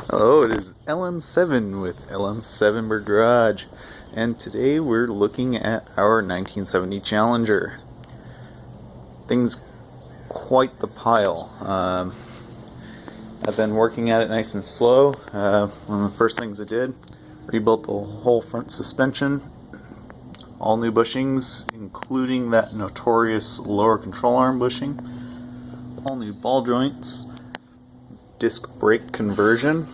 Hello, it is LM7 with LM7 Bird Garage, and today we're looking at our 1970 Challenger. Things quite the pile. I've been working at it nice and slow. One of the first things I did, rebuilt the whole front suspension, all new bushings, including that notorious lower control arm bushing, all new ball joints, disc brake conversion.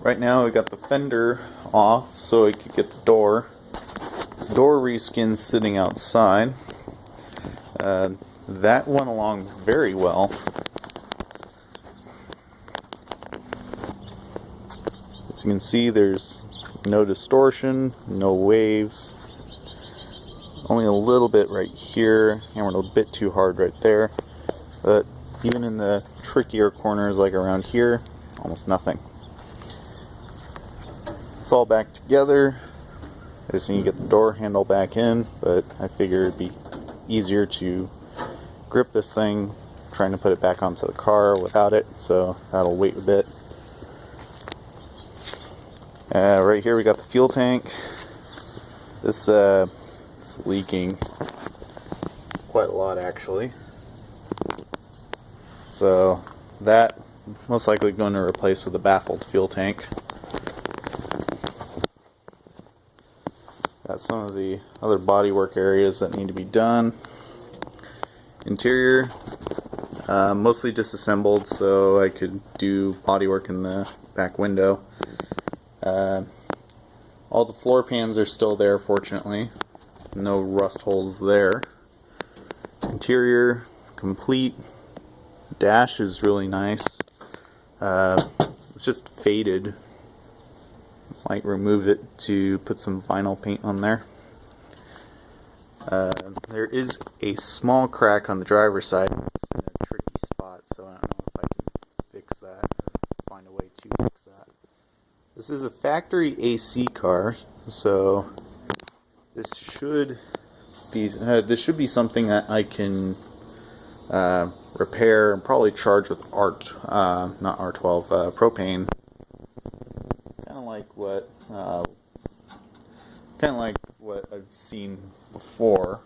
Right now we got the fender off so I could get the door reskin sitting outside. That went along very well. As you can see, there's no distortion, no waves. Only a little bit right here, hammered a bit too hard right there. But even in the trickier corners like around here, almost nothing. It's all back together. I just need to get the door handle back in, but I figure it'd be easier to grip this thing trying to put it back onto the car without it, so that'll wait a bit. Right here we got the fuel tank. This it's leaking quite a lot actually. So that most likely going to replace with a baffled fuel tank. Got some of the other bodywork areas that need to be done. Interior, mostly disassembled so I could do bodywork in the back window. All the floor pans are still there, fortunately. No rust holes there. Interior, complete. The dash is really nice. It's just faded. Might remove it to put some vinyl paint on there. There is a small crack on the driver's side. It's in a tricky spot, so I don't know if I can fix that or find a way to fix that. This is a factory AC car, so this should be something that I can repair and probably charge with not R12, propane. Kind of like what I've seen before.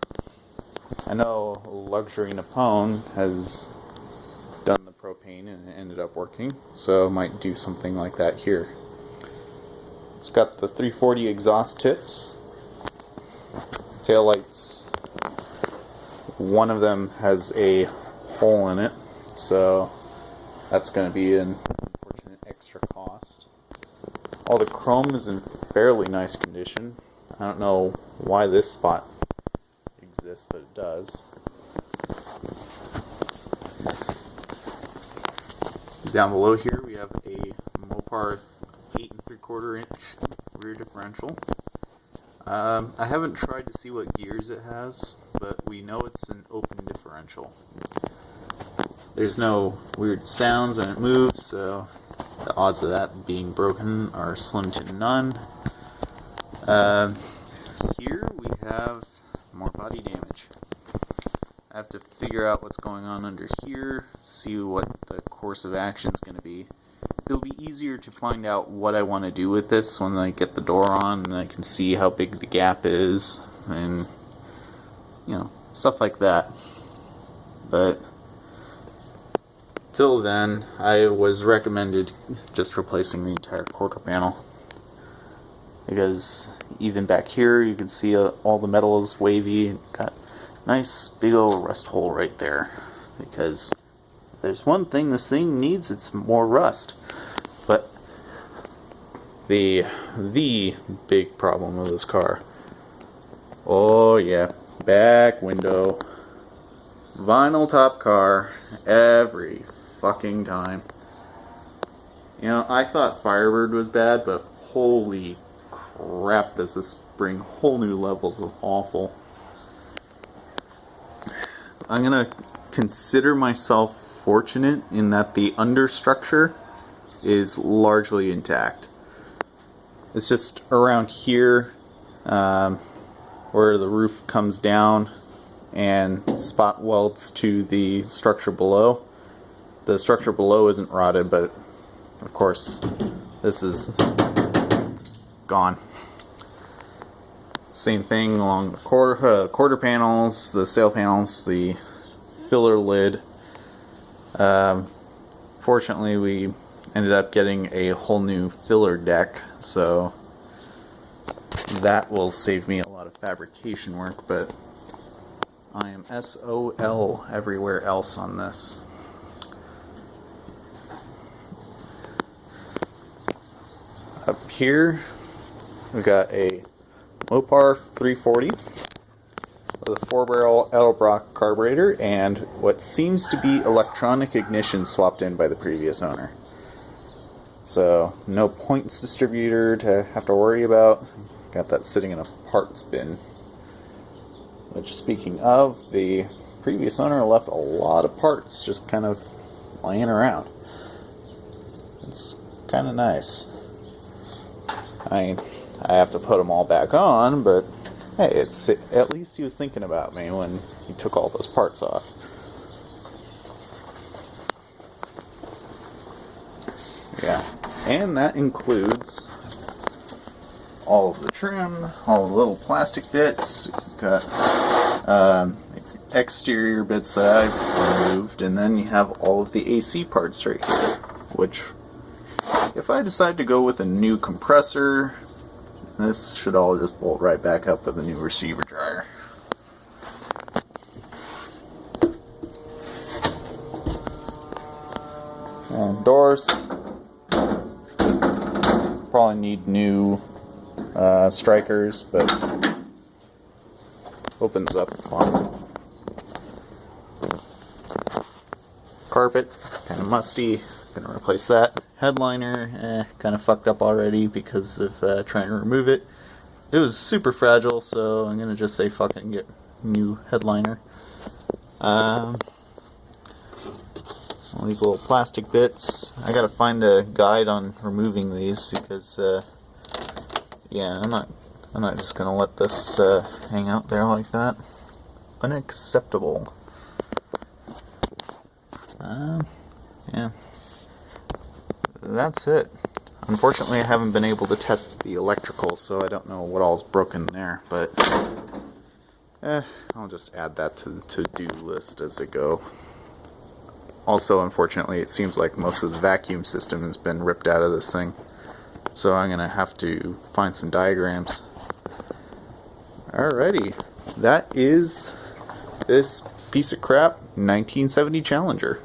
I know Luxury Nippon has done the propane and it ended up working, so I might do something like that here. It's got the 340 exhaust tips. Taillights, one of them has a hole in it, so that's going to be an unfortunate extra cost. All the chrome is in fairly nice condition. I don't know why this spot exists, but it does. Down below here we have a Mopar 8 3/4 inch rear differential. I haven't tried to see what gears it has, but we know it's an open differential. There's no weird sounds when it moves, so the odds of that being broken are slim to none. Here we have more body damage. I have to figure out what's going on under here, see what the course of action is going to be. It'll be easier to find out what I want to do with this when I get the door on and I can see how big the gap is and, stuff like that. But till then, I was recommended just replacing the entire quarter panel, because even back here you can see all the metal is wavy and got a nice big old rust hole right there. Because if there's one thing this thing needs, it's more rust. But the big problem with this car, oh yeah, back window, vinyl top car every fucking time. I thought Firebird was bad, but holy crap, does this bring whole new levels of awful. I'm gonna consider myself fortunate in that the understructure is largely intact. It's just around here where the roof comes down and spot welds to the structure below. The structure below isn't rotted, but of course this is gone. Same thing along the quarter panels, the sail panels, the filler lid. Fortunately, we ended up getting a whole new filler deck, so that will save me a lot of fabrication work, but I am SOL everywhere else on this. Up here, we got a Mopar 340 with a 4-barrel Edelbrock carburetor and what seems to be electronic ignition swapped in by the previous owner. So, no points distributor to have to worry about. Got that sitting in a parts bin. Which, speaking of, the previous owner left a lot of parts just kind of laying around. It's kind of nice. I have to put them all back on, but hey, it's at least he was thinking about me when he took all those parts off. Yeah, and that includes all of the trim, all the little plastic bits. Got exterior bits that I've removed, and then you have all of the AC parts right here, which, if I decide to go with a new compressor, this should all just bolt right back up with a new receiver dryer. And doors. Probably need new strikers, but opens up fine. Carpet, kind of musty. Gonna replace that. Headliner, kind of fucked up already because of trying to remove it. It was super fragile, so I'm gonna just say fuck it and get new headliner. All these little plastic bits. I gotta find a guide on removing these because, yeah, I'm not just gonna let this hang out there like that. Unacceptable. Yeah. That's it. Unfortunately, I haven't been able to test the electrical, so I don't know what all's broken there, but I'll just add that to the to-do list as I go. Also, unfortunately, it seems like most of the vacuum system has been ripped out of this thing, so I'm going to have to find some diagrams. Alrighty, that is this piece of crap 1970 Challenger.